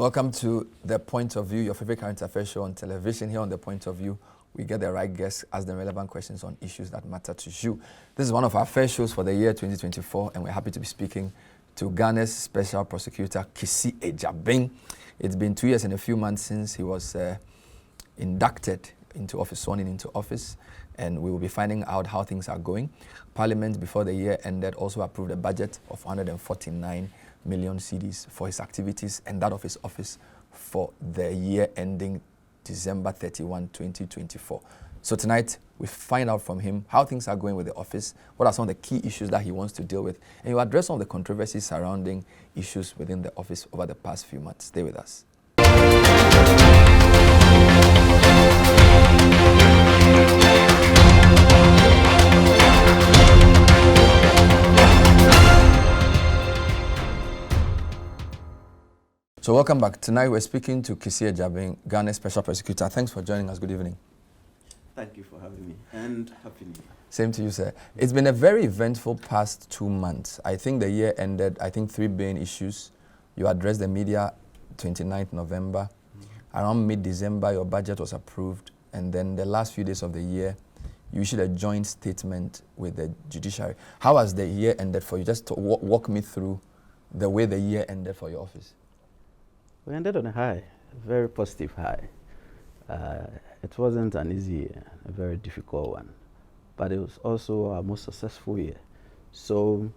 Welcome to The Point of View, your favorite current affairs show on television. Here on The Point of View, we get the right guests, ask them relevant questions on issues that matter to you. This is one of our first shows for the year 2024, and we're happy to be speaking to Ghana's Special Prosecutor, Kissi Agyebeng. It's been 2 years and a few months since he was inducted into office, sworn in into office, and we will be finding out how things are going. Parliament, before the year ended, also approved a budget of 149 million cedis for his activities and that of his office for the year ending December 31, 2024. So tonight, we find out from him how things are going with the office, what are some of the key issues that he wants to deal with, and he'll address some of the controversies surrounding issues within the office over the past few months. Stay with us. So welcome back. Tonight we're speaking to Kissi Agyebeng, Ghana's Special Prosecutor. Thanks for joining us. Good evening. Thank you for having me, and Happy New Year. Same to you, sir. It's been a very eventful past 2 months. I think the year ended, 3 main issues. You addressed the media 29th November. Around mid-December, your budget was approved. And then the last few days of the year, you issued a joint statement with the Judiciary. How has the year ended for you? Just to walk me through the way the year ended for your office. We ended on a high, a very positive high. It wasn't an easy year, a very difficult one, but it was also our most successful year. So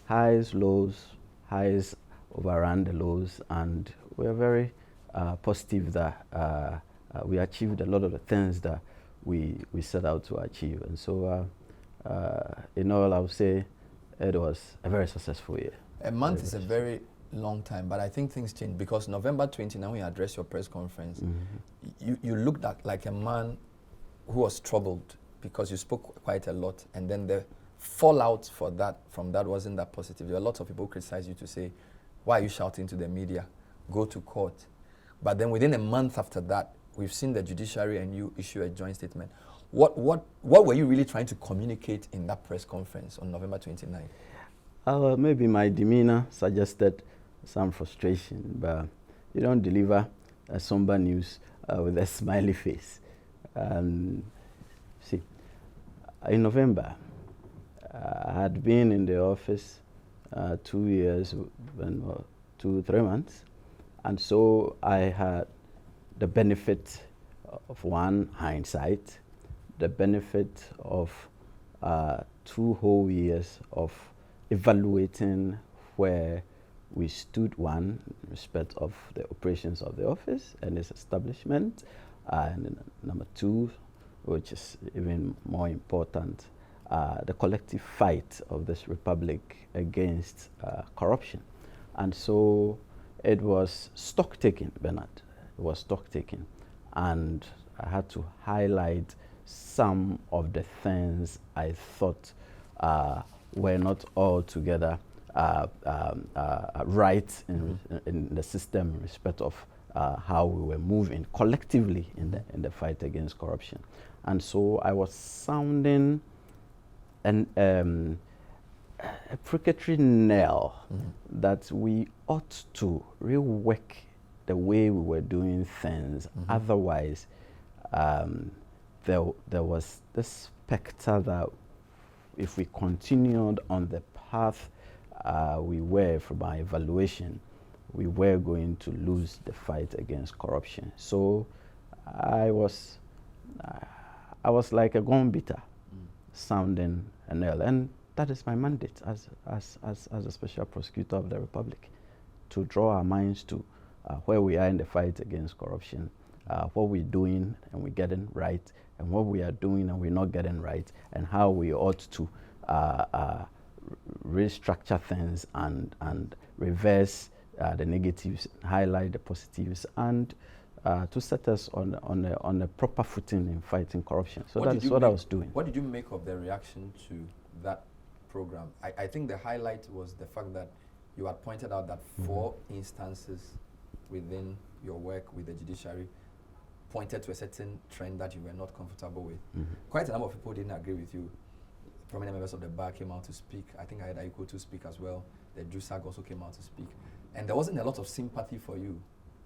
highs, lows, highs overran the lows, and we're very positive that we achieved a lot of the things that we set out to achieve. And so in all, I would say it was a very successful year. A month is a very long time, but I think things changed because November 29, when you addressed your press conference, you looked like a man who was troubled because you spoke quite a lot, and then the fallout from that wasn't that positive. There were lots of people who criticized you to say, why are you shouting to the media? Go to court. But then within a month after that, we've seen the Judiciary and you issue a joint statement. What were you really trying to communicate in that press conference on November 29? Maybe my demeanor suggested some frustration, but you don't deliver somber news with a smiley face. See, in November, I had been in the office 2 years and 2-3 months, and so I had the benefit of one, hindsight, the benefit of 2 whole years of evaluating where we stood, one, in respect of the operations of the office and its establishment, and number 2, which is even more important, the collective fight of this republic against corruption. And so it was stock taking, Bernard. It was stock taking, and I had to highlight some of the things I thought were not altogether right in the system in respect of how we were moving collectively in the fight against corruption. And so I was sounding a precatory nail that we ought to rework the way we were doing things. Otherwise, there was this specter that if we continued on the path we were from our evaluation, we were going to lose the fight against corruption. So I was like a gun beater, sounding a nail, and that is my mandate as a Special Prosecutor of the Republic, to draw our minds to where we are in the fight against corruption, what we're doing and we're getting right, and what we are doing and we're not getting right, and how we ought to restructure things and reverse the negatives, highlight the positives, and to set us on a proper footing in fighting corruption. So that is what I was doing. What did you make of the reaction to that program? I think the highlight was the fact that you had pointed out that 4 instances within your work with the Judiciary pointed to a certain trend that you were not comfortable with. Quite a number of people didn't agree with you. Prominent members of the bar came out to speak. I think I had Aiko to speak as well. The JUSAG also came out to speak. And there wasn't a lot of sympathy for you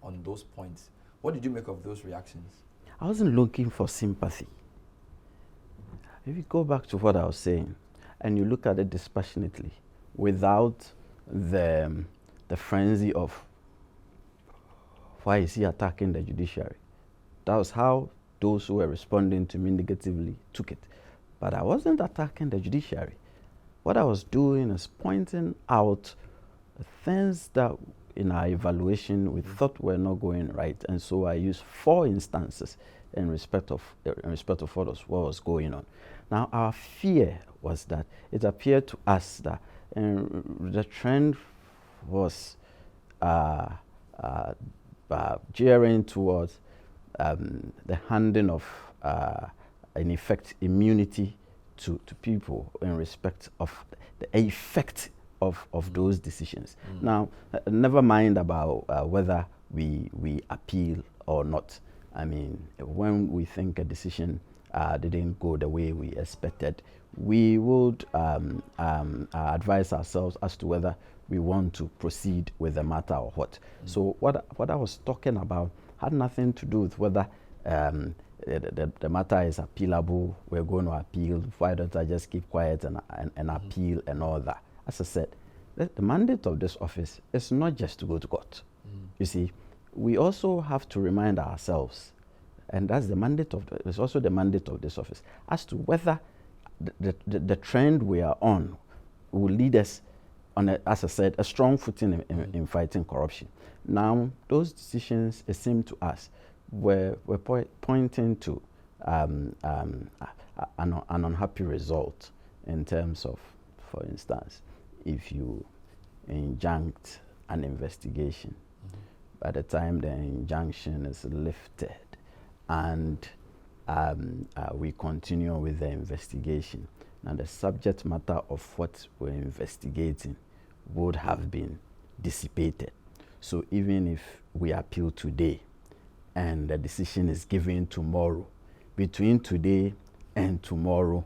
on those points. What did you make of those reactions? I wasn't looking for sympathy. If you go back to what I was saying, and you look at it dispassionately, without the frenzy of why is he attacking the judiciary, that was how those who were responding to me negatively took it. But I wasn't attacking the judiciary. What I was doing is pointing out things that in our evaluation we thought were not going right, and so I used 4 instances in respect of what was going on. Now our fear was that it appeared to us that the trend was gearing towards the handing of in effect immunity to people in respect of the effect of those decisions. Now, never mind about whether we appeal or not. I mean, when we think a decision didn't go the way we expected, we would advise ourselves as to whether we want to proceed with the matter or what. So what I was talking about had nothing to do with whether the matter is appealable, we're going to appeal, why don't I just keep quiet and appeal and all that. As I said, the mandate of this office is not just to go to court. You see, we also have to remind ourselves, and that's the mandate of, it's also the mandate of this office, as to whether the trend we are on will lead us on, as I said, a strong footing in fighting corruption. Now, those decisions, it seemed to us, were pointing to an unhappy result in terms of, for instance, if you injunct an investigation, by the time the injunction is lifted and we continue with the investigation, now the subject matter of what we're investigating would have been dissipated. So even if we appeal today and the decision is given tomorrow, between today and tomorrow,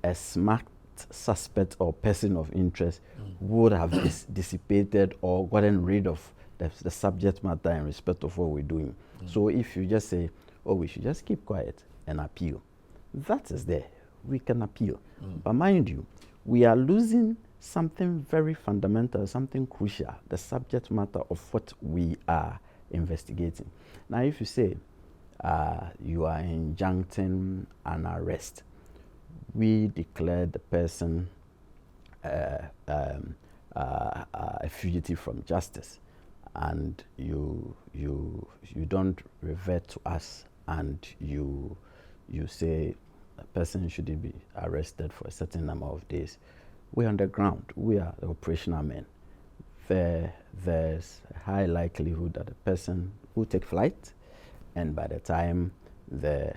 a smart suspect or person of interest would have dissipated or gotten rid of the subject matter in respect of what we're doing. So if you just say, oh, we should just keep quiet and appeal, that is there. We can appeal. But mind you, we are losing something very fundamental, something crucial, the subject matter of what we are investigating. Now, if you say you are injuncting an arrest, we declare the person a fugitive from justice, and you don't revert to us, and you say a person shouldn't be arrested for a certain number of days. We're on the ground. We are the operational men. There's a high likelihood that the person will take flight, and by the time the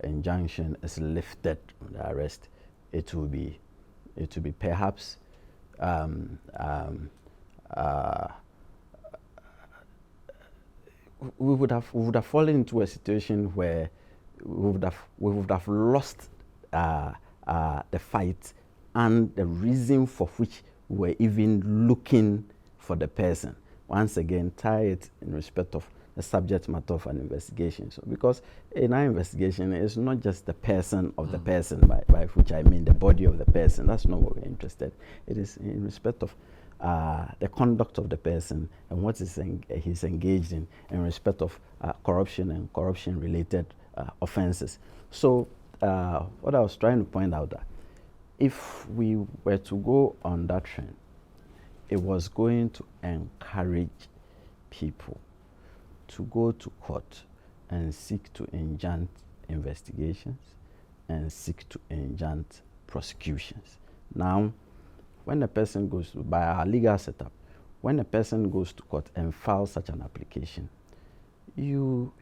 injunction is lifted, the arrest, it will be perhaps we would have fallen into a situation where we would have lost the fight and the reason for which we were even looking for the person. Once again, tie it in respect of the subject matter of an investigation. So, because in our investigation, it's not just the person of the person, by which I mean the body of the person. That's not what we're interested in. It is in respect of the conduct of the person and what he's engaged in respect of corruption and corruption-related offenses. So, what I was trying to point out that if we were to go on that trend, it was going to encourage people to go to court and seek to injunct investigations and seek to injunct prosecutions. Now, when a person goes to, by our legal setup, when a person goes to court and files such an application, you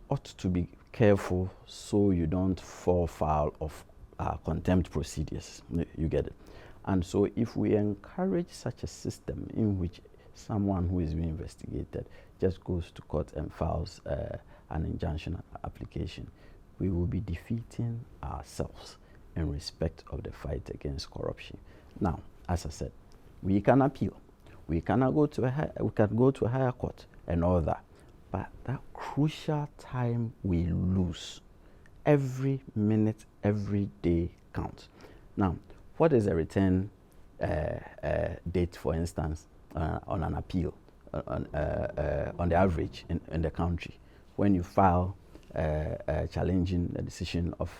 ought to be careful so you don't fall foul of contempt procedures. You get it? And so if we encourage such a system in which someone who is being investigated just goes to court and files an injunction application, we will be defeating ourselves in respect of the fight against corruption. Now, as I said, we can appeal. We cannot go to we can go to a higher court and all that. crucial time we lose. Every minute, every day counts. Now, what is a return date, for instance, on an appeal, on the average in the country, when you file challenging the decision of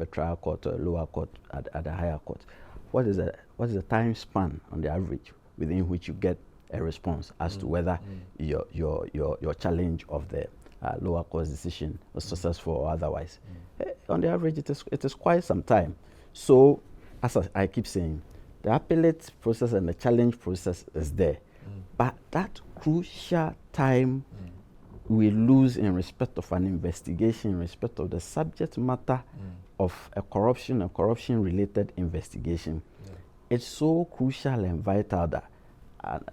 a trial court or a lower court at a higher court? What is the time span on the average within which you get a response as to whether your challenge of the lower court's decision was successful or otherwise? On the average, it is quite some time. So, as I keep saying, the appellate process and the challenge process is there. But that crucial time we lose in respect of an investigation, in respect of the subject matter of a corruption-related investigation, it's so crucial and vital that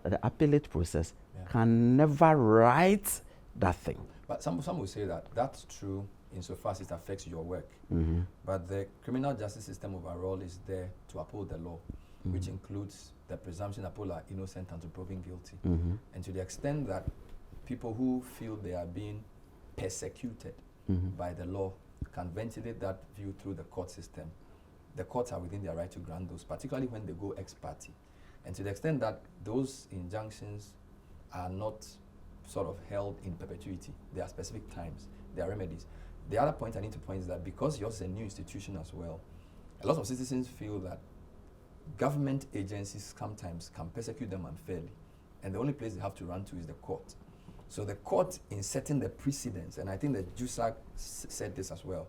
the appellate process can never right that thing. But some will say that that's true insofar as it affects your work. But the criminal justice system overall is there to uphold the law, which includes the presumption that people are innocent until proven guilty. And to the extent that people who feel they are being persecuted by the law can ventilate that view through the court system, the courts are within their right to grant those, particularly when they go ex parte. And to the extent that those injunctions are not sort of held in perpetuity, there are specific times, there are remedies. The other point I need to point is that because yours is a new institution as well, a lot of citizens feel that government agencies sometimes can persecute them unfairly, and the only place they have to run to is the court. So the court, in setting the precedents, and I think that Jusak said this as well,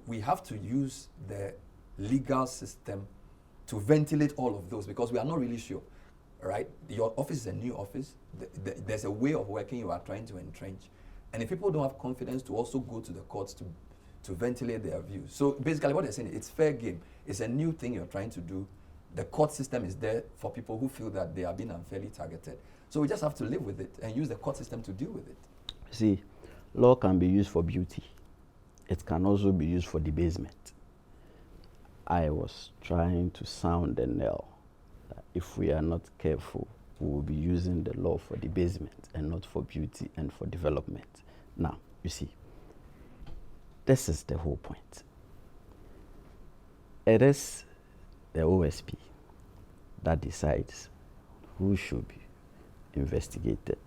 we have to use the legal system to ventilate all of those, because we are not really sure, right? Your office is a new office. There's a way of working you are trying to entrench. And if people don't have confidence to also go to the courts to ventilate their views. So basically what they're saying, it's fair game. It's a new thing you're trying to do. The court system is there for people who feel that they are being unfairly targeted. So we just have to live with it and use the court system to deal with it. See, law can be used for beauty. It can also be used for debasement. I was trying to sound the knell that if we are not careful, we will be using the law for debasement and not for beauty and for development. Now, you see, this is the whole point. It is the OSP that decides who should be investigated,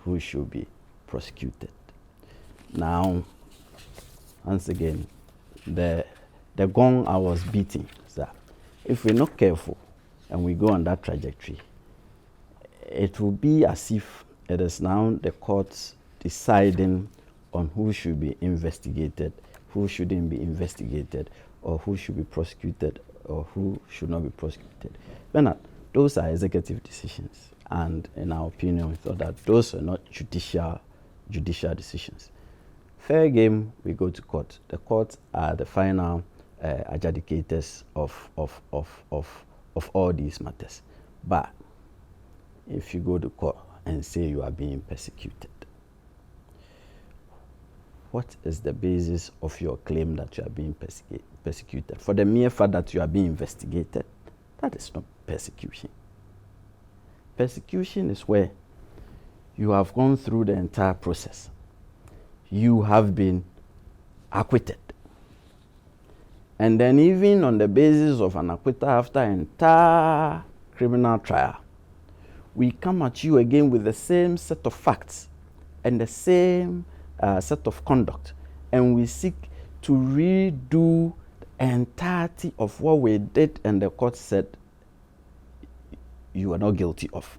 who should be prosecuted. Now, once again, the gong I was beating is that if we're not careful and we go on that trajectory, it will be as if it is now the courts deciding on who should be investigated, who shouldn't be investigated, or who should be prosecuted, or who should not be prosecuted. Bernard, those are executive decisions, and in our opinion, we thought that those are not judicial decisions. Fair game, we go to court. The courts are the final adjudicators of all these matters. But if you go to court and say you are being persecuted, what is the basis of your claim that you are being persecuted? For the mere fact that you are being investigated, that is not persecution. Persecution is where you have gone through the entire process. You have been acquitted. And then even on the basis of an acquittal after an entire criminal trial, we come at you again with the same set of facts and the same set of conduct, and we seek to redo the entirety of what we did and the court said you are not guilty of.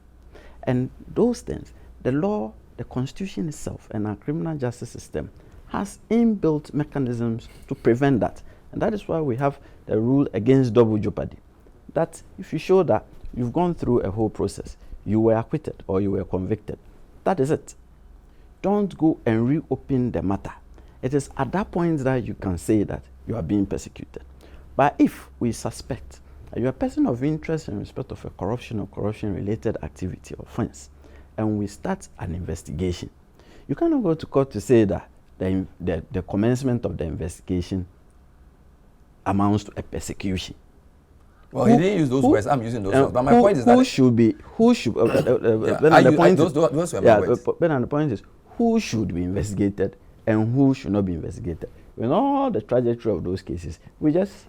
And those things, the law, the constitution itself, and our criminal justice system has inbuilt mechanisms to prevent that. And that is why we have the rule against double jeopardy. That if you show that you've gone through a whole process, you were acquitted or you were convicted, that is it. Don't go and reopen the matter. It is at that point that you can say that you are being persecuted. But if we suspect that you are a person of interest in respect of a corruption or corruption-related activity or offense, and we start an investigation, you cannot go to court to say that the commencement of the investigation amounts to a persecution. Well, he didn't use those words. I'm using those words. But my point is that the point is, who should be investigated and who should not be investigated. In all the trajectory of those cases, we just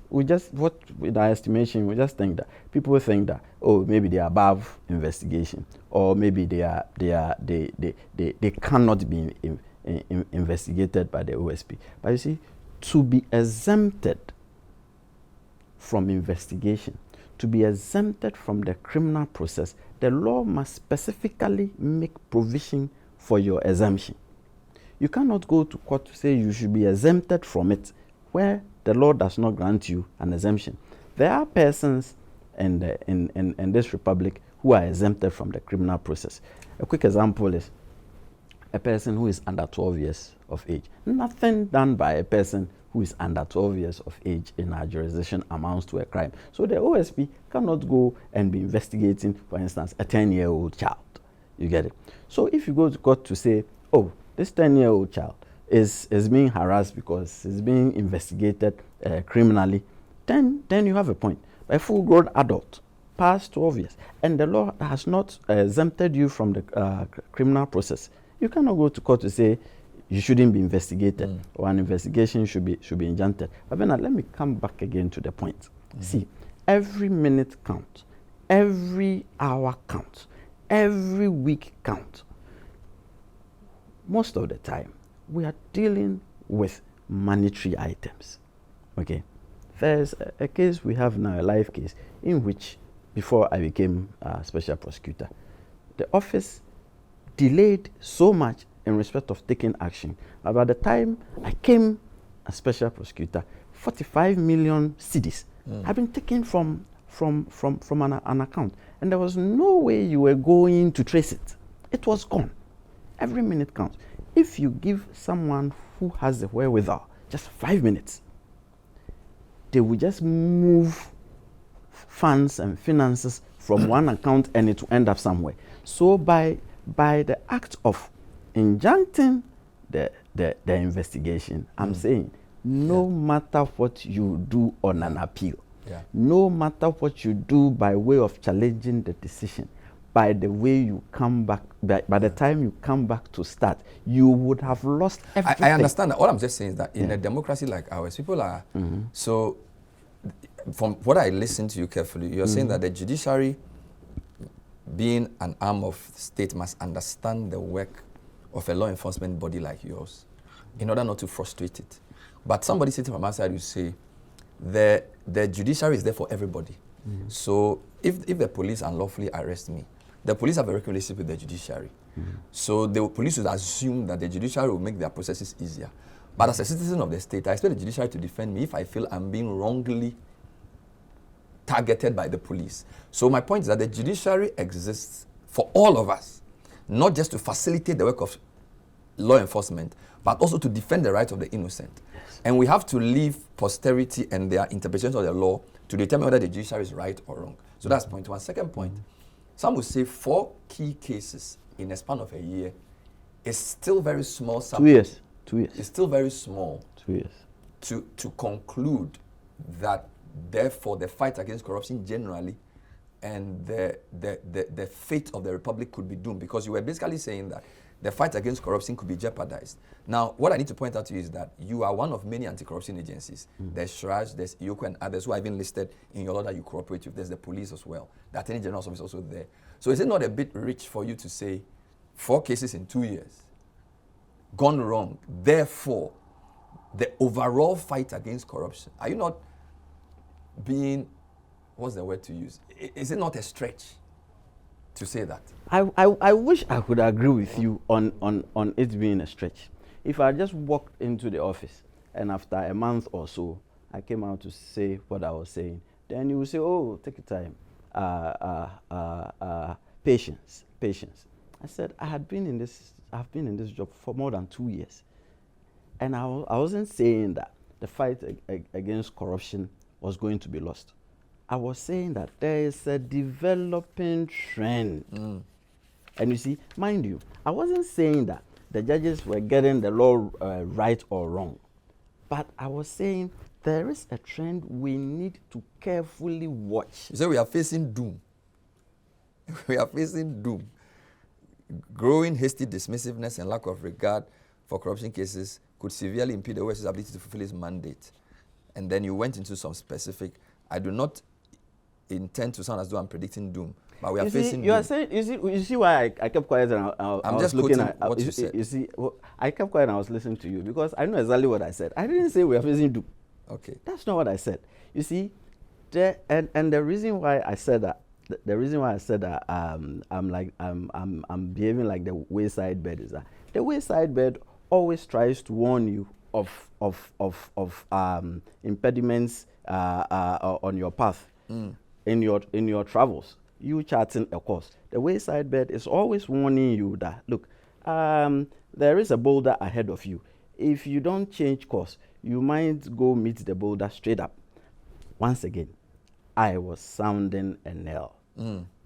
what with our estimation, we just think that people think that, oh, maybe they are above investigation, or maybe they cannot be investigated by the OSP. But you see, to be exempted from investigation, to be exempted from the criminal process, the law must specifically make provision for your exemption. You cannot go to court to say you should be exempted from it, where the law does not grant you an exemption. There are persons in this republic who are exempted from the criminal process. A quick example is a person who is under 12 years of age. Nothing done by a person who is under 12 years of age in our jurisdiction amounts to a crime. So the OSP cannot go and be investigating, for instance, a 10-year-old child. You get it? So if you go to court to say, oh, this 10-year-old child is being harassed because he's being investigated criminally, then you have a point. A full-grown adult, past 12 years, and the law has not exempted you from the criminal process, you cannot go to court to say you shouldn't be investigated or an investigation should be injuncted. But then let me come back again to the point. See, every minute counts, every hour counts, every week counts. Most of the time, we are dealing with monetary items. Okay, there's a case we have now, a live case, in which, before I became a special prosecutor, the office delayed so much in respect of taking action. By the time I came a special prosecutor, 45 million cedis had been taken from an account, and there was no way you were going to trace it. It was gone. Every minute counts. If you give someone who has the wherewithal just 5 minutes, they will just move funds and finances from one account and it will end up somewhere. So by the act of injuncting the investigation, I'm saying no matter what you do on an appeal, no matter what you do by way of challenging the decision, by the way you come back, by the time you come back to start, you would have lost everything. I understand that. All I'm just saying is that in a democracy like ours, people are so. From what I listened to you carefully, you're saying that the judiciary, being an arm of the state, must understand the work of a law enforcement body like yours in order not to frustrate it. But somebody sitting from outside will say the judiciary is there for everybody. So if the police unlawfully arrest me, the police have a working relationship with the judiciary. So the police would assume that the judiciary will make their processes easier. But as a citizen of the state, I expect the judiciary to defend me if I feel I'm being wrongly targeted by the police. So my point is that the judiciary exists for all of us, not just to facilitate the work of law enforcement, but also to defend the rights of the innocent. And we have to leave posterity and their interpretations of the law to determine whether the judiciary is right or wrong. So that's point one. Second point, some would say 4 key cases in a span of a year is still very small. 2 years. 2 years. It's still very small. 2 years. To conclude that, therefore, the fight against corruption generally and the fate of the republic could be doomed, because you were basically saying that the fight against corruption could be jeopardized. Now, what I need to point out to you is that you are one of many anti-corruption agencies. There's SHRAJ, there's IOCO and others who have been listed in your law that you cooperate with. There's the police as well. The Attorney General's office is also there. So is it not a bit rich for you to say 4 cases in 2 years gone wrong, therefore the overall fight against corruption? Are you not being, what's the word to use? Is it not a stretch to say that? I wish I could agree with you on it being a stretch. If I just walked into the office and after a month or so, I came out to say what I was saying, then you will say, oh, take your time. Patience. I said, I've been in this job for more than 2 years. And I wasn't saying that the fight against corruption was going to be lost. I was saying that there is a developing trend. And you see, mind you, I wasn't saying that the judges were getting the law right or wrong. But I was saying there is a trend we need to carefully watch. You say we are facing doom. We are facing doom. growing hasty dismissiveness and lack of regard for corruption cases could severely impede the OSC's ability to fulfill its mandate. And then you went into some specific, I do not intend to sound as though I'm predicting doom, but we are facing doom. Are saying, you see why I kept quiet and I was looking at what you said. You see, I kept quiet and I was listening to you because I know exactly what I said. I didn't say we are facing doom. Okay. That's not what I said. You see, and the reason why I said that, I'm behaving like the wayside bed is that the wayside bed always tries to warn you of impediments on your path in your travels. You charting a course. The wayside bed is always warning you that look, there is a boulder ahead of you. If you don't change course, you might go meet the boulder straight up. Once again, I was sounding a knell.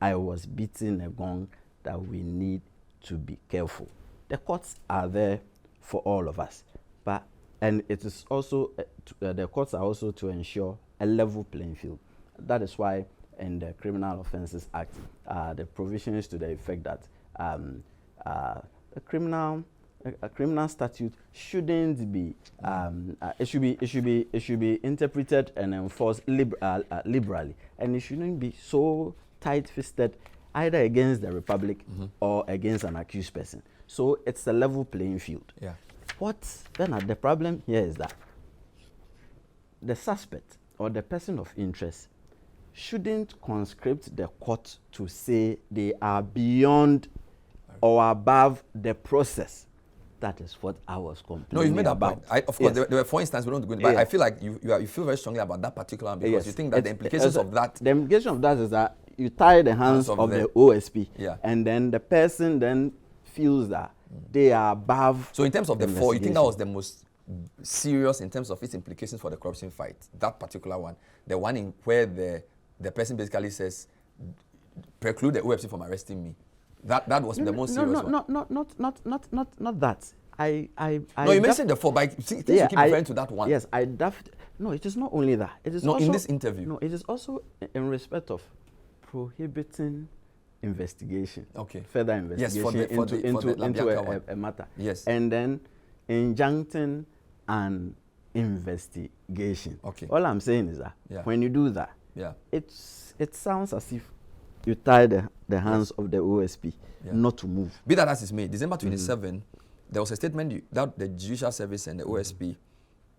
I was beating a gong that we need to be careful. The courts are there for all of us, and it is also the courts are also to ensure a level playing field. That is why in the Criminal Offences Act, the provision is to the effect that a criminal statute shouldn't be it should be interpreted and enforced liberally, and it shouldn't be so tight-fisted either against the Republic or against an accused person. So it's a level playing field. Yeah. The problem here is that the suspect or the person of interest shouldn't conscript the court to say they are beyond or above the process. That is what I was complaining about. No, you've made that point. Of course, there were, for instance, we don't go into, but I feel like you feel very strongly about that particular one because you think that the implications of that... The implication of that is that you tie the hands of the OSP, and then the person then feels that they are above. So in terms of the four, you think that was the most serious in terms of its implications for the corruption fight? That particular one, the one in where the person basically says, preclude the OSP from arresting me. That was the most serious one. Not that. No, you mentioned the four, but you keep referring to that one. Yes, no, it is not only that. It is also, in this interview. No, it is also in respect of prohibiting investigation. Okay. Further investigation into a matter. Yes. And then injuncting an investigation. Okay. All I'm saying is that when you do that, it sounds as if you tie the hands of the OSP not to move. Be that as it's made, December 27, there was a statement that the Judicial Service and the OSP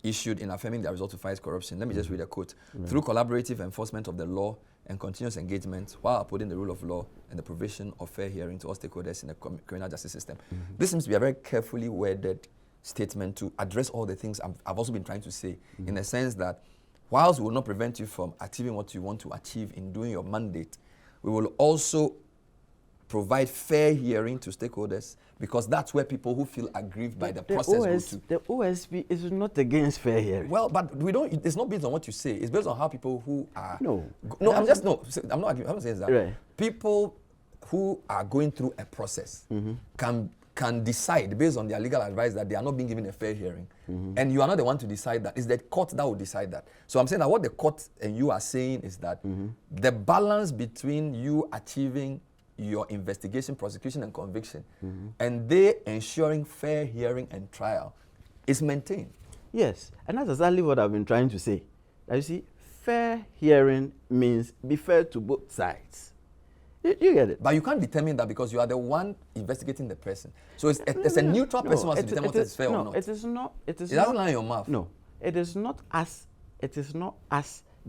issued in affirming their resolve to fight corruption. Let me just read a quote. Through collaborative enforcement of the law and continuous engagement while upholding the rule of law and the provision of fair hearing to all stakeholders in the criminal justice system. This seems to be a very carefully worded statement to address all the things I've also been trying to say, in the sense that whilst we will not prevent you from achieving what you want to achieve in doing your mandate, we will also provide fair hearing to stakeholders, because that's where people who feel aggrieved by the process go to. The OSP is not against fair hearing. Well, but we don't. It's not based on what you say. It's based on how people who are. No, I'm not arguing. I'm saying that right. People who are going through a process can decide based on their legal advice that they are not being given a fair hearing, and you are not the one to decide that. It's the court that will decide that. So I'm saying that what the court and you are saying is that the balance between you achieving your investigation, prosecution, and conviction, and they ensuring fair hearing and trial is maintained. Yes, and that's exactly what I've been trying to say. Now you see, fair hearing means be fair to both sides. You get it? But you can't determine that because you are the one investigating the person. So it's a neutral person who has to determine whether it's fair or not. It is not. It doesn't lie in your mouth. No, it is not us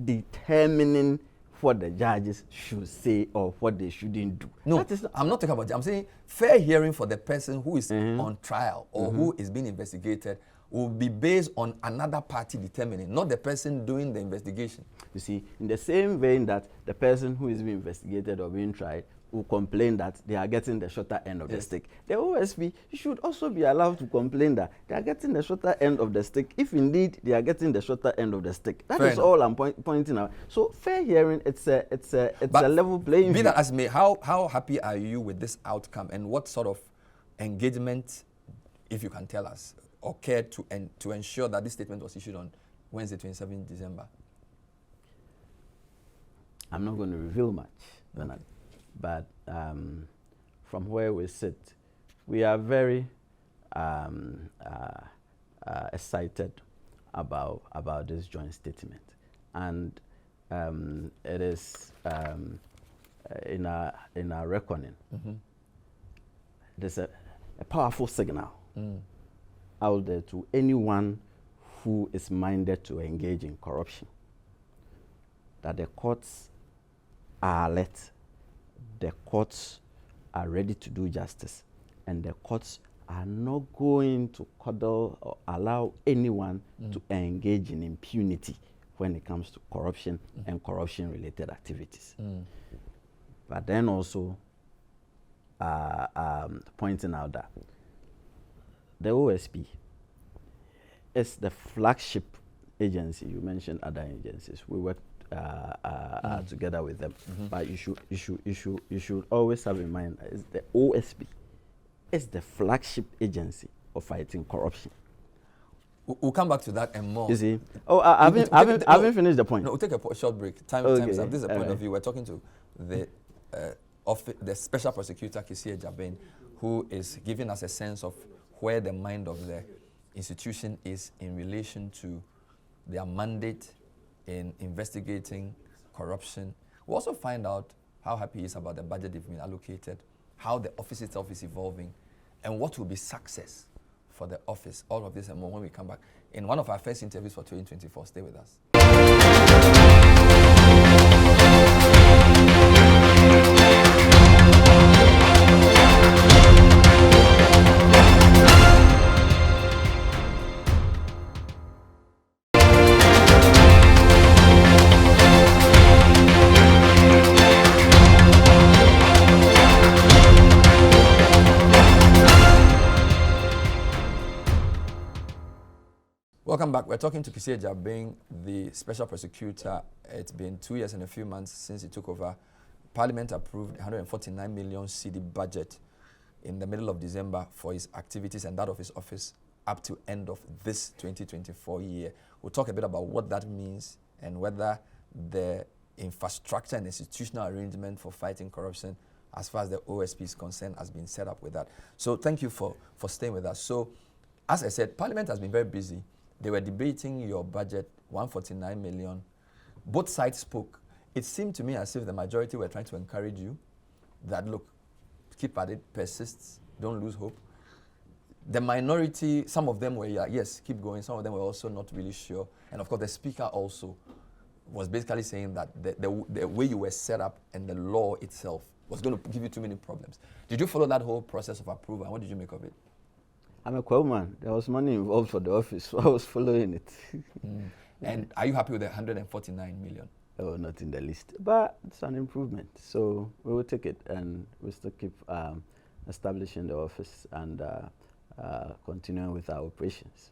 determining what the judges should say or what they shouldn't do. No, I'm not talking about that. I'm saying fair hearing for the person who is on trial or who is being investigated will be based on another party determining, not the person doing the investigation. You see, in the same vein that the person who is being investigated or being tried will complain that they are getting the shorter end of the stick. The OSP should also be allowed to complain that they are getting the shorter end of the stick, if indeed they are getting the shorter end of the stick. That is all I'm pointing out. So fair hearing, it's a level playing field. Be that as may, how happy are you with this outcome, and what sort of engagement, if you can tell us, occurred to ensure that this statement was issued on Wednesday, 27 December? I'm not going to reveal much, Bernard. But from where we sit, we are very excited about this joint statement, and it is in our reckoning. There's a powerful signal out there to anyone who is minded to engage in corruption that the courts are alert, the courts are ready to do justice, and the courts are not going to coddle or allow anyone to engage in impunity when it comes to corruption and corruption-related activities. But then also pointing out that the OSP is the flagship agency. You mentioned other agencies. We work together with them, but you should always have in mind that the OSP is the flagship agency of fighting corruption. We'll come back to that and more. You see? Oh, I haven't finished the point. No, we'll take a short break. Time is up. This is a point of view. We're talking to the Special Prosecutor, Kissi Agyebeng, who is giving us a sense of where the mind of the institution is in relation to their mandate in investigating corruption. We'll also find out how happy he is about the budget they've been allocated, how the office itself is evolving, and what will be success for the office. All of this and more when we come back in one of our first interviews for 2024. Stay with us. Welcome back. We're talking to Kissi Agyebeng, the Special Prosecutor. It's been 2 years and a few months since he took over. Parliament approved 149 million CD budget in the middle of December for his activities and that of his office up to end of this 2024 year. We'll talk a bit about what that means and whether the infrastructure and institutional arrangement for fighting corruption as far as the OSP is concerned has been set up with that. So thank you for staying with us. So as I said, Parliament has been very busy. They were debating your budget, 149 million. Both sides spoke. It seemed to me as if the majority were trying to encourage you that, look, keep at it, persist, don't lose hope. The minority, some of them were, yes, keep going. Some of them were also not really sure. And of course, the speaker also was basically saying that the way you were set up and the law itself was going to give you too many problems. Did you follow that whole process of approval, and what did you make of it? I'm a quoteman. There was money involved for the office, so I was following it. And are you happy with the 149 million? Oh, not in the least. But it's an improvement. So we will take it, and we'll still keep establishing the office and continuing with our operations.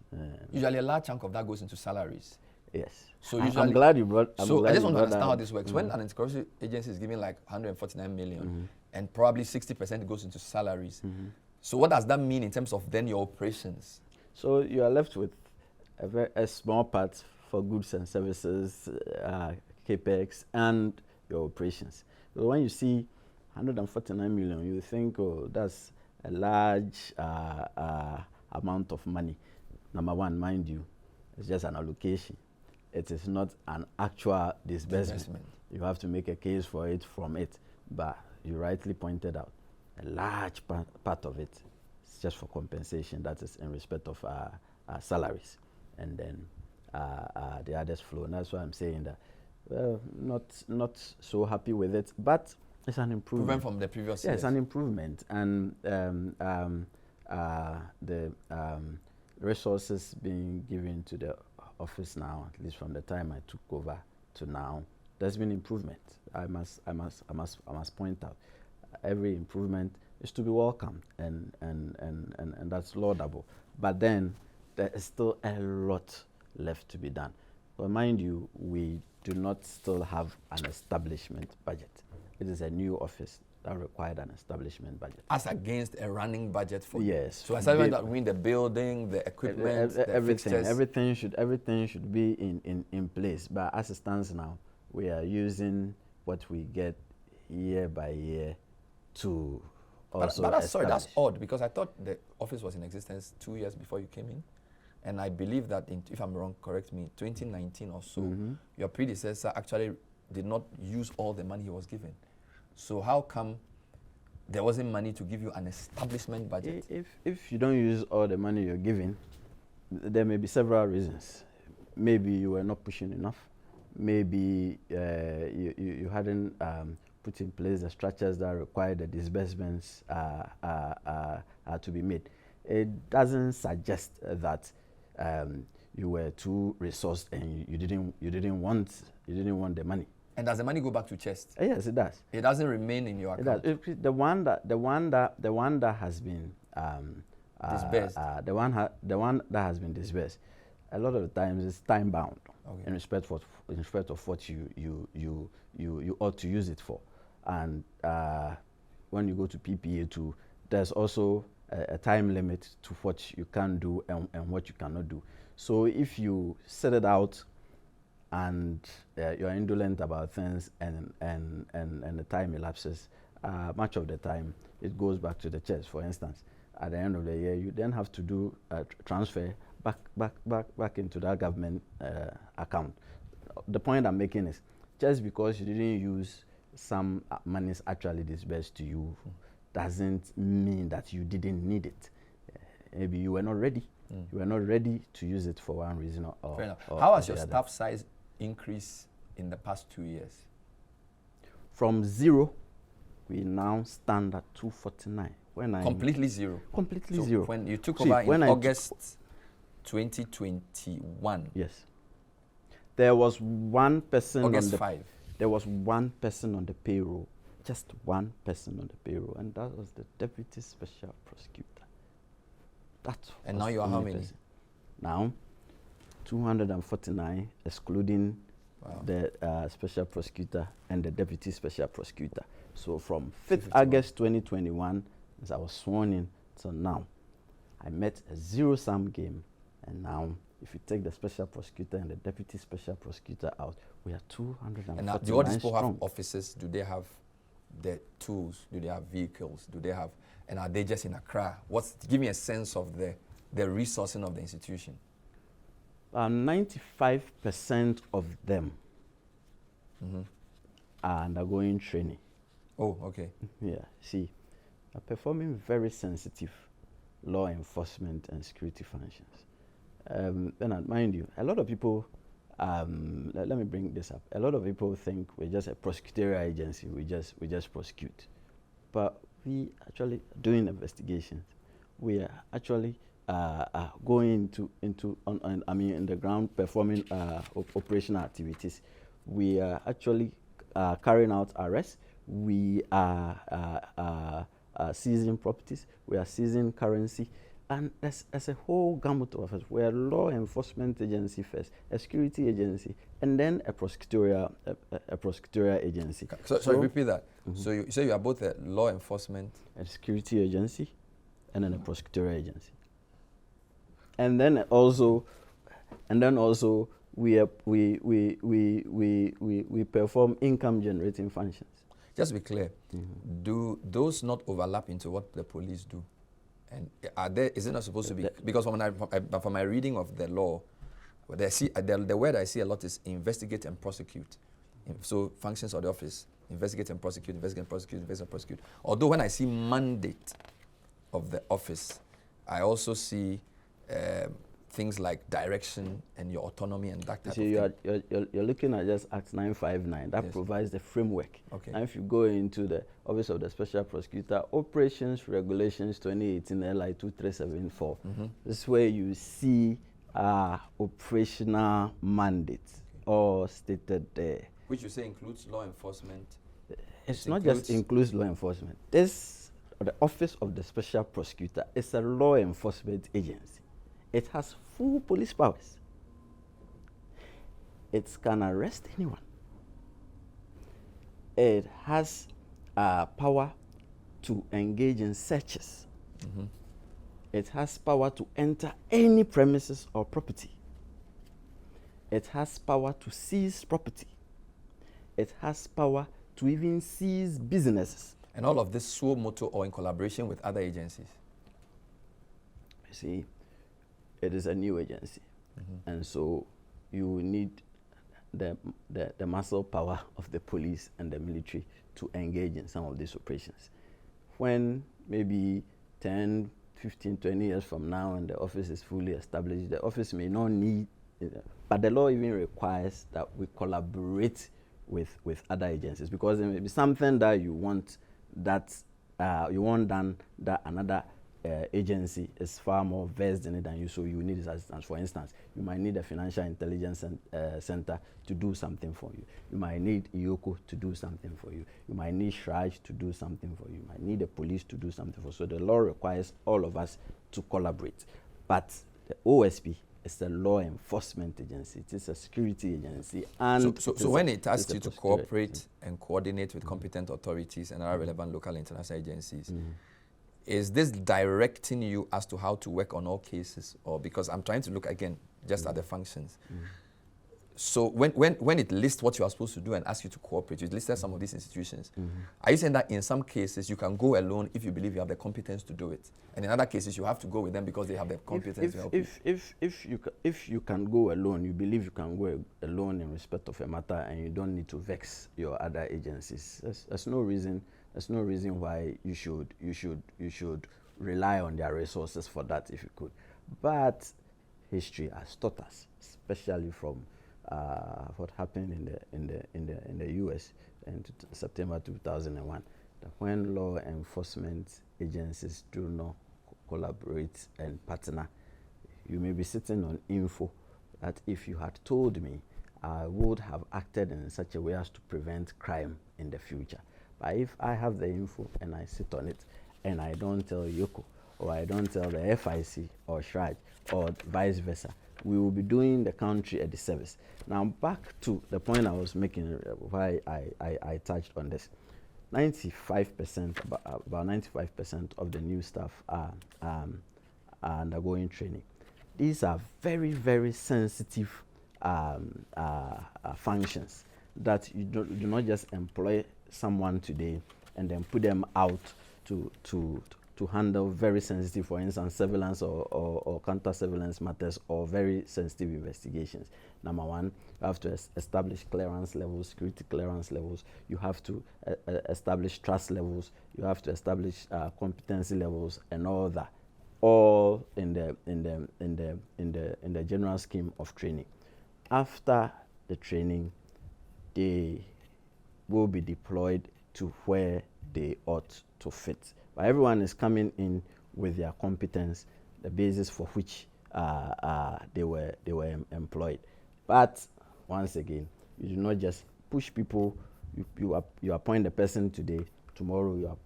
Usually a large chunk of that goes into salaries. Yes. So I'm glad you brought I just want to understand how this works. When an anti-corruption agency is giving like 149 million and probably 60% goes into salaries, so what does that mean in terms of then your operations? So you are left with a small part for goods and services, capex, and your operations. So when you see 149 million, you think, oh, that's a large amount of money. Number one, mind you, it's just an allocation. It is not an actual disbursement. You have to make a case for it from it. But you rightly pointed out, a large part of it is just for compensation. That is in respect of salaries. And then the others flow. And that's why I'm saying that, well, not so happy with it, but it's an improvement. From the previous years. It's an improvement. And the resources being given to the office now, at least from the time I took over to now, there's been improvement. I must point out. Every improvement is to be welcomed, and that's laudable. But then there is still a lot left to be done. But mind you, we do not still have an establishment budget. It is a new office that required an establishment budget. As against a running budget for you? Yes. So aside that, mean the building, the equipment, everything should be in place. But as it stands now, we are using what we get year by year to also But that's, sorry, that's established. odd, because I thought the office was in existence 2 years before you came in. And I believe that, if I'm wrong, correct me, 2019 or so, your predecessor actually did not use all the money he was given. So how come there wasn't money to give you an establishment budget? If you don't use all the money you're giving, there may be several reasons. Maybe you were not pushing enough. Maybe you hadn't put in place the structures that require the disbursements to be made. It doesn't suggest that you were too resourced and you didn't want the money. And does the money go back to chest? Yes, it does. It doesn't remain in your account. It does. The one that has been disbursed. The one that has been disbursed, a lot of the times it's time bound, in respect of what you ought to use it for. And when you go to PPA2, there's also a time limit to what you can do and what you cannot do. So if you set it out and you're indolent about things and the time elapses, much of the time it goes back to the church. For instance, at the end of the year, you then have to do a transfer back into that government account. The point I'm making is, just because you didn't use some monies actually disbursed to you doesn't mean that you didn't need it. Maybe you were not ready. You were not ready to use it for one reason or Fair enough. or How has the your other. staff size increased in the past 2 years? From 0, we now stand at 249. Completely zero. Completely So zero. when you took See, over when in I August 2021, Yes. There was one person August on the 5, there was one person on the payroll, just one person on the payroll, and that was the Deputy Special Prosecutor. And now you are how many? Now, 249, excluding Wow. the Special Prosecutor and the Deputy Special Prosecutor. So from 5th 251. August 2021, as I was sworn in, till now, I met a zero-sum game, and now, if you take the Special Prosecutor and the Deputy Special Prosecutor out, we are 249 And now, do all these people strong. have offices? Do they have the tools? Do they have vehicles? Do they have, and are they just in Accra? Give me a sense of the resourcing of the institution. 95% of them are undergoing training. Oh, okay. Yeah, see, are performing very sensitive law enforcement and security functions. Bernard, mind you, a lot of people, let me bring this up. A lot of people think we're just a prosecutorial agency. We just prosecute, but we actually doing investigations. We are actually going in the ground performing operational activities. We are actually carrying out arrests. We are seizing properties. We are seizing currency. And as a whole gamut of us, we're a law enforcement agency first, a security agency, and then a prosecutorial agency. So repeat that. So you say you are both a law enforcement, a security agency, and then a prosecutorial agency. And then also we perform income generating functions. Just to be clear, do those not overlap into what the police do? And is it not supposed to be? Because from my reading of the law, the word I see a lot is investigate and prosecute. So functions of the office, investigate and prosecute, investigate and prosecute, investigate and prosecute. Although when I see mandate of the office, I also see things like direction and your autonomy and that type of thing. You're looking at just Act 959. That provides the framework. Okay. And if you go into the Office of the Special Prosecutor, Operations Regulations 2018 LI 2374, this is where you see operational mandates all stated there. Which you say includes law enforcement? It's not just includes law enforcement. The Office of the Special Prosecutor is a law enforcement agency. It has full police powers. It can arrest anyone. It has power to engage in searches. It has power to enter any premises or property. It has power to seize property. It has power to even seize businesses. And all of this suo motu or in collaboration with other agencies? You see, it is a new agency. And so you need the muscle power of the police and the military to engage in some of these operations. When maybe 10, 15, 20 years from now and the office is fully established, the office may not need, but the law even requires that we collaborate with other agencies, because there may be something that you want done that another agency is far more versed in it than you, so you need assistance. For instance, you might need a financial intelligence center to do something for you. You might need IOCO to do something for you. You might need SHRAJ to do something for you. You might need the police to do something for you. So the law requires all of us to collaborate. But the OSP is a law enforcement agency. It is a security agency. And so when it asks you to cooperate and coordinate with competent authorities and other relevant local and international agencies, is this directing you as to how to work on all cases? Or because I'm trying to look again just at the functions. So when it lists what you are supposed to do and asks you to cooperate, it listed some of these institutions. Are you saying that in some cases you can go alone if you believe you have the competence to do it, and in other cases you have to go with them because they have the competence to help you? If you can go alone, you believe you can go alone in respect of a matter, and you don't need to vex your other agencies. There's no reason why you should rely on their resources for that if you could. But history has taught us, especially from what happened in the U.S. in September 2001, that when law enforcement agencies do not collaborate and partner, you may be sitting on info that if you had told me, I would have acted in such a way as to prevent crime in the future. But if I have the info and I sit on it and I don't tell Yoko, or I don't tell the FIC or SHRAJ, or vice versa, we will be doing the country a disservice. Now back to the point I was making, why I touched on this. 95%, about 95% of the new staff are undergoing training. These are very, very sensitive functions that you do not just employ someone today and then put them out to handle very sensitive, for instance, surveillance or counter-surveillance matters or very sensitive investigations. Number one, you have to establish clearance levels, security clearance levels. You have to establish trust levels. You have to establish competency levels and all that, all in the general scheme of training. After the training, they will be deployed to where they ought to fit. But everyone is coming in with their competence, the basis for which they were employed. But once again, you do not just push people. You appoint the person today. Tomorrow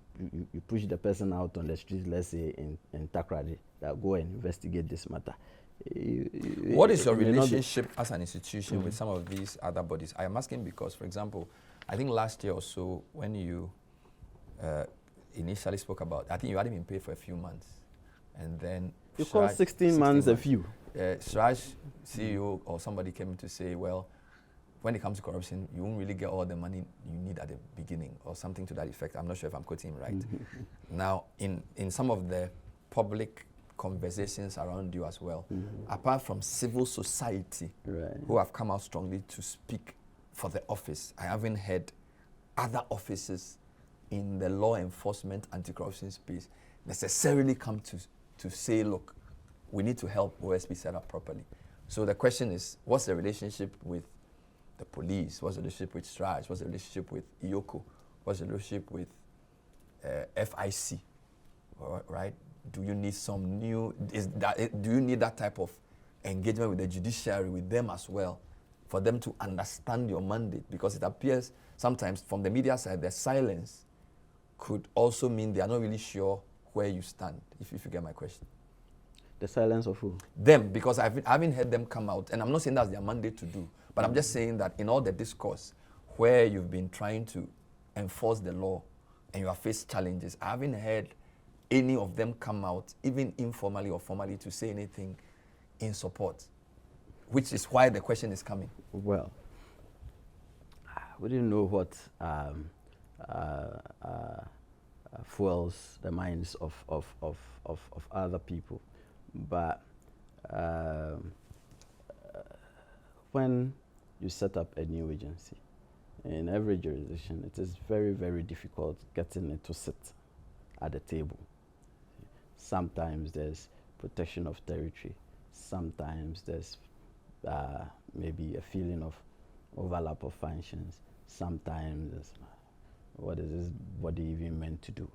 you push the person out on the streets. Let's say in Takrady, that go and investigate this matter. What is your relationship as an institution with some of these other bodies? I am asking because, for example, I think last year or so, when you initially spoke about, I think you hadn't been paid for a few months, and then you call 16 months a few. SHRAJ CEO or somebody came to say, well, when it comes to corruption, you won't really get all the money you need at the beginning, or something to that effect. I'm not sure if I'm quoting him right. Now, in some of the public conversations around you as well, apart from civil society, who have come out strongly to speak for the office, I haven't heard other offices in the law enforcement anti-corruption space necessarily come to say, look, we need to help OSP set up properly. So the question is, what's the relationship with the police? What's the relationship with SHRAJ? What's the relationship with IOCO? What's the relationship with FIC? Right? Do you need some new, do you need that type of engagement with the judiciary, with them as well, for them to understand your mandate? Because it appears sometimes from the media side, the silence could also mean they are not really sure where you stand, if you get my question. The silence of who? Them, because I haven't heard them come out, and I'm not saying that's their mandate to do, but I'm just saying that in all the discourse where you've been trying to enforce the law and you have faced challenges, I haven't heard any of them come out, even informally or formally, to say anything in support, which is why the question is coming. Well, we didn't know what fuels the minds of other people. But when you set up a new agency, in every jurisdiction, it is very, very difficult getting it to sit at the table. Sometimes there's protection of territory. Sometimes there's maybe a feeling of overlap of functions. Sometimes there's, what is this body even meant to do?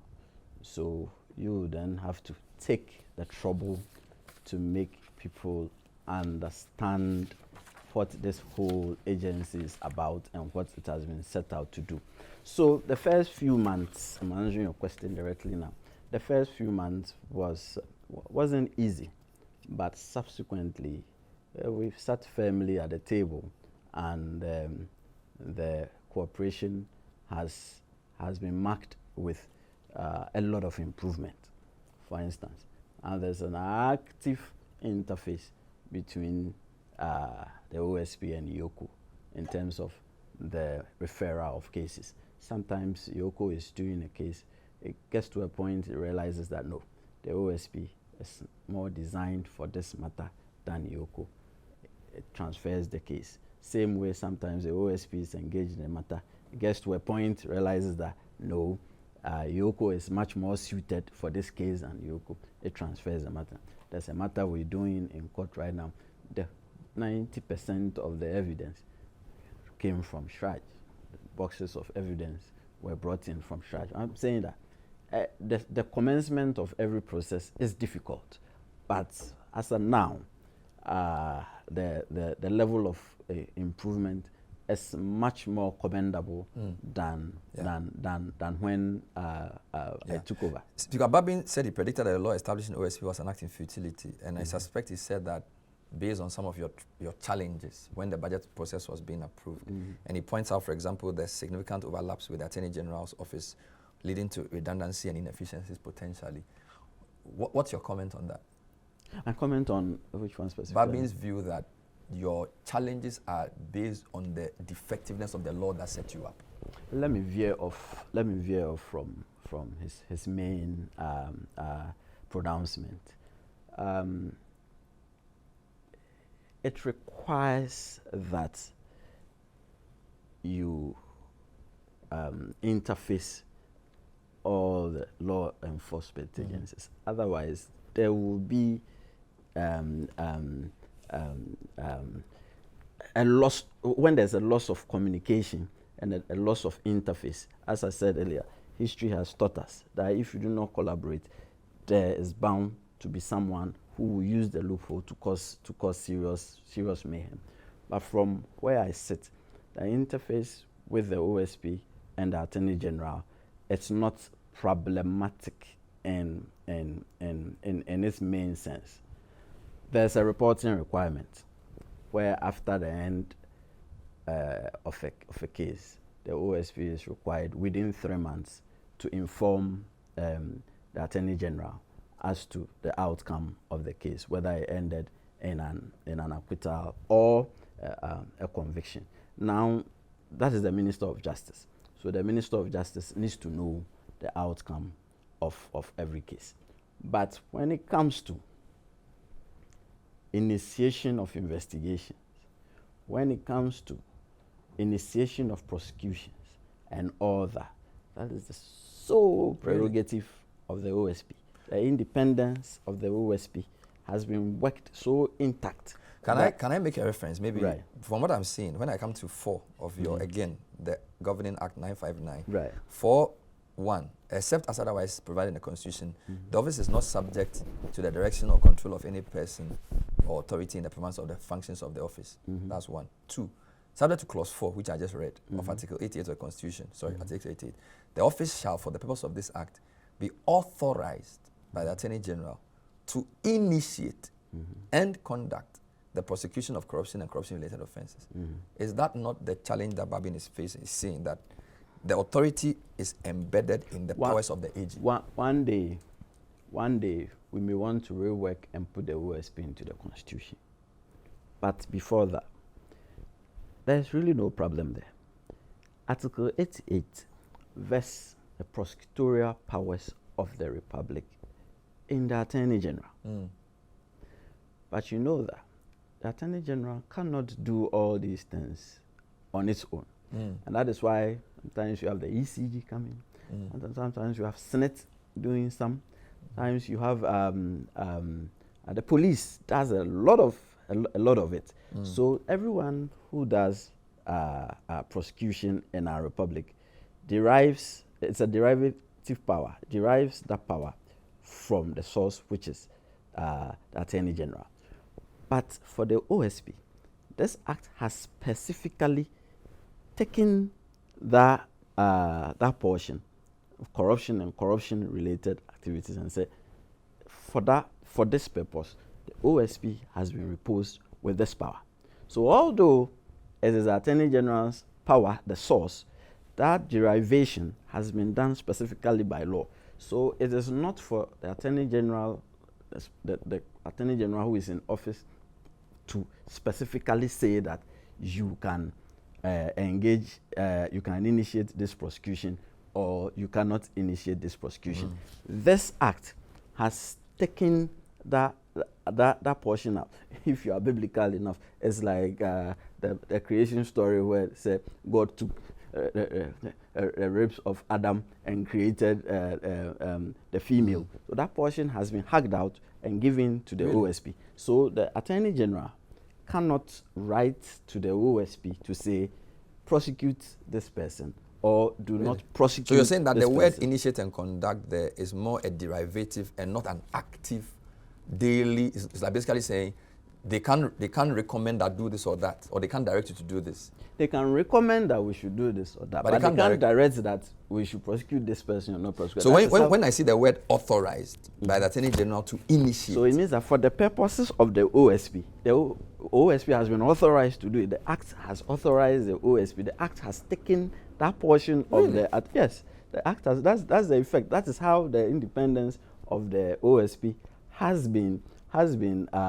So you then have to take the trouble to make people understand what this whole agency is about and what it has been set out to do. So the first few months, I'm answering your question directly now, the first few months wasn't easy, but subsequently we've sat firmly at the table, and the cooperation has been marked with a lot of improvement, for instance. And there's an active interface between the OSP and IOCO in terms of the referral of cases. Sometimes IOCO is doing a case, it gets to a point it realizes that no, the OSP is more designed for this matter than IOCO. It transfers the case. Same way sometimes the OSP is engaged in a matter, it gets to a point it realizes that no, IOCO is much more suited for this case than IOCO. It transfers the matter. There's a matter we're doing in court right now. The 90% of the evidence came from Shraj. Boxes of evidence were brought in from Shraj. I'm saying that the commencement of every process is difficult, but as of now, the level of improvement is much more commendable than when I took over. Speaker Babin said he predicted that the law establishing OSP was an act in futility, and I suspect he said that based on some of your challenges when the budget process was being approved. And he points out, for example, the significant overlaps with the Attorney General's office, leading to redundancy and inefficiencies potentially. What's your comment on that? I comment on which one specifically? Babin's view that your challenges are based on the defectiveness of the law that set you up. Let me veer off from his main pronouncement. It requires that you interface all the law enforcement agencies. Otherwise, there will be a loss. When there's a loss of communication and a loss of interface, as I said earlier, history has taught us that if you do not collaborate, there is bound to be someone who will use the loophole to cause serious mayhem. But from where I sit, the interface with the OSP and the Attorney General, it's not problematic in its main sense. There's a reporting requirement where after the end of a case, the OSP is required within 3 months to inform the Attorney General as to the outcome of the case, whether it ended in an acquittal or a conviction. Now, that is the Minister of Justice. So the Minister of Justice needs to know the outcome of every case. But when it comes to initiation of investigations, when it comes to initiation of prosecutions and all that, that is the sole prerogative of the OSP. The independence of the OSP has been worked so intact. Can I make a reference? Maybe from what I'm seeing, when I come to 4 of your, again, the Governing Act 959, 4.1, except as otherwise provided in the Constitution, the office is not subject to the direction or control of any person or authority in the performance of the functions of the office. That's 1. 2, subject to Clause 4, which I just read, of Article 88 of the Constitution, Article 88, the office shall, for the purpose of this Act, be authorized by the Attorney General to initiate and conduct the prosecution of corruption and corruption-related offenses. Is that not the challenge that Babin is facing, is seeing that the authority is embedded in the powers of the AG? One day, we may want to rework and put the OSP into the Constitution. But before that, there's really no problem there. Article 88, verse the prosecutorial powers of the Republic in the Attorney General. But you know that the Attorney General cannot do all these things on its own. And that is why sometimes you have the ECG coming, and sometimes you have Senate doing some. Sometimes you have the police does a lot of it. So everyone who does prosecution in our Republic derives, it's a derivative power, derives that power from the source, which is the Attorney General. But for the OSP, this act has specifically taken that portion of corruption and corruption-related activities and said, for this purpose, the OSP has been reposed with this power. So although it is the Attorney General's power, the source, that derivation has been done specifically by law. So it is not for the Attorney General, the Attorney General who is in office, to specifically say that you can engage, you can initiate this prosecution or you cannot initiate this prosecution. This act has taken that portion out. If you are biblical enough, it's like the creation story where it said God took the ribs of Adam and created the female. So that portion has been hacked out and given to the OSP. So the Attorney General cannot write to the OSP to say, prosecute this person or do not prosecute. So you're saying that the word person. initiate and conduct there is more a derivative and not an active daily. It's like basically saying they can't recommend that do this or that, or they can't direct you to do this. They can recommend that we should do this or that, but they can't direct that we should prosecute this person or not prosecute. So when I see the word authorized by the Attorney General to initiate, so it means that for the purposes of the OSP, the OSP has been authorized to do it. The Act has authorized the OSP. The Act has taken that portion of the yes. The Act has that's the effect. That is how the independence of the OSP has been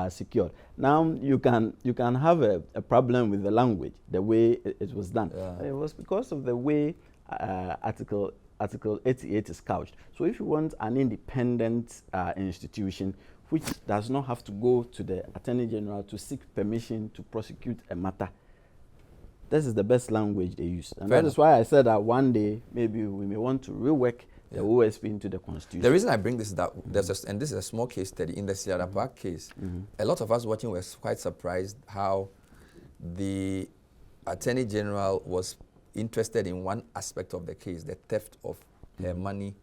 secured. Now you can have a problem with the language, the way it was done. It was because of the way Article 88 is couched. So if you want an independent institution which does not have to go to the Attorney General to seek permission to prosecute a matter, this is the best language they use. And that is why I said that one day maybe we may want to rework the OSP into the Constitution. The reason I bring this is that and this is a small case study in the Sierra Park case. A lot of us watching were quite surprised how the Attorney General was interested in one aspect of the case, the theft of her money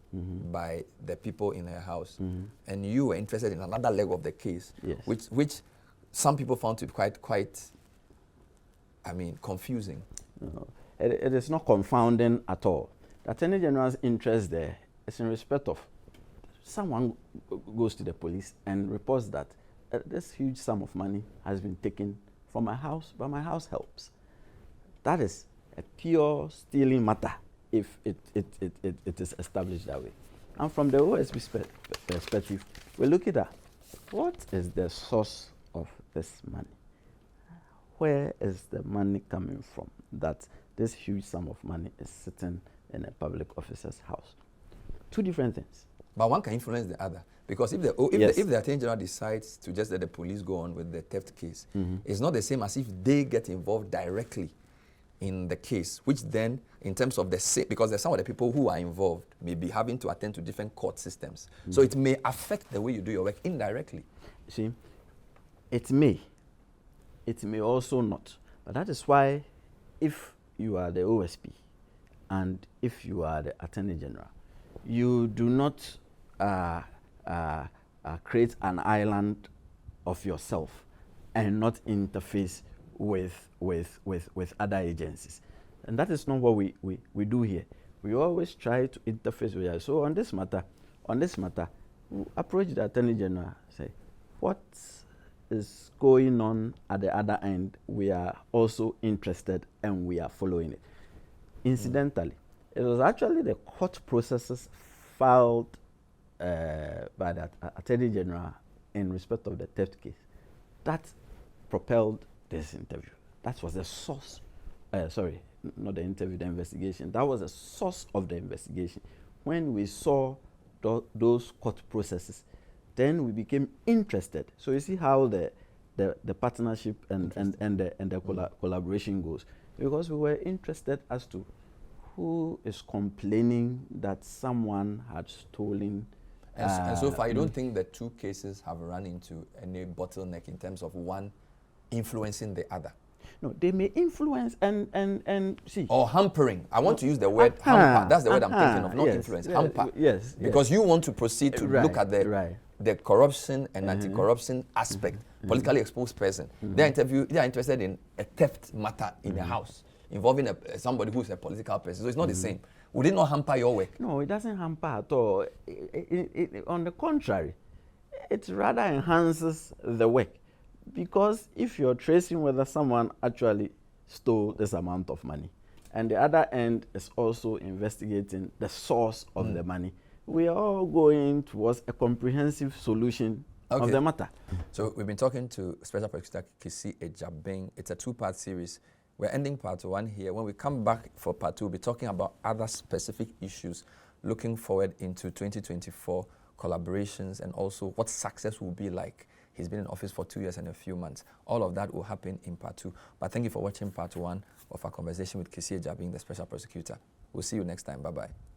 by the people in her house, and you were interested in another leg of the case, which some people found to be quite, I mean, confusing. No, it is not confounding at all. The Attorney General's interest there is in respect of someone goes to the police and reports that this huge sum of money has been taken from my house, but my house helps. That is a pure stealing matter if it is established that way. And from the OSP perspective, we look at what is the source of this money? Where is the money coming from that this huge sum of money is sitting in a public officer's house? Two different things. But one can influence the other. Because if the Attorney General decides to just let the police go on with the theft case, it's not the same as if they get involved directly in the case, which then, in terms of because there's some of the people who are involved may be having to attend to different court systems. So it may affect the way you do your work indirectly. See, it may also not. But that is why if you are the OSP and if you are the Attorney General, you do not create an island of yourself and not interface with other agencies. And that is not what we do here. We always try to interface with others. So on this matter, we approach the Attorney General, say, what is going on at the other end? We are also interested and we are following it. Incidentally, it was actually the court processes filed by the Attorney General in respect of the theft case that propelled this interview. That was the source, sorry, not the interview, the investigation. That was the source of the investigation, when we saw those court processes, then we became interested. So you see how the partnership and the collaboration goes, because we were interested as to who is complaining that someone had stolen. And so far, you don't think the two cases have run into any bottleneck in terms of one influencing the other? No, they may influence and see. Or hampering. I want to use the word hamper. That's the word I'm thinking of, not influence. Hamper. Yes. Because you want to proceed to look at the corruption and anti-corruption aspect, politically exposed person. They are interested in a theft matter in a house involving somebody who is a political person. So it's not the same. Would it not hamper your work? No, it doesn't hamper at all. On the contrary, it rather enhances the work. Because if you're tracing whether someone actually stole this amount of money, and the other end is also investigating the source of the money, we are all going towards a comprehensive solution of the matter. So we've been talking to Special Prosecutor Kissi Agyebeng. It's a two-part series. We're ending part one here. When we come back for part two, we'll be talking about other specific issues, looking forward into 2024 collaborations, and also what success will be like. He's been in office for 2 years and a few months. All of that will happen in part two. But thank you for watching part one of our conversation with Kissi Agyebeng, the Special Prosecutor. We'll see you next time. Bye-bye.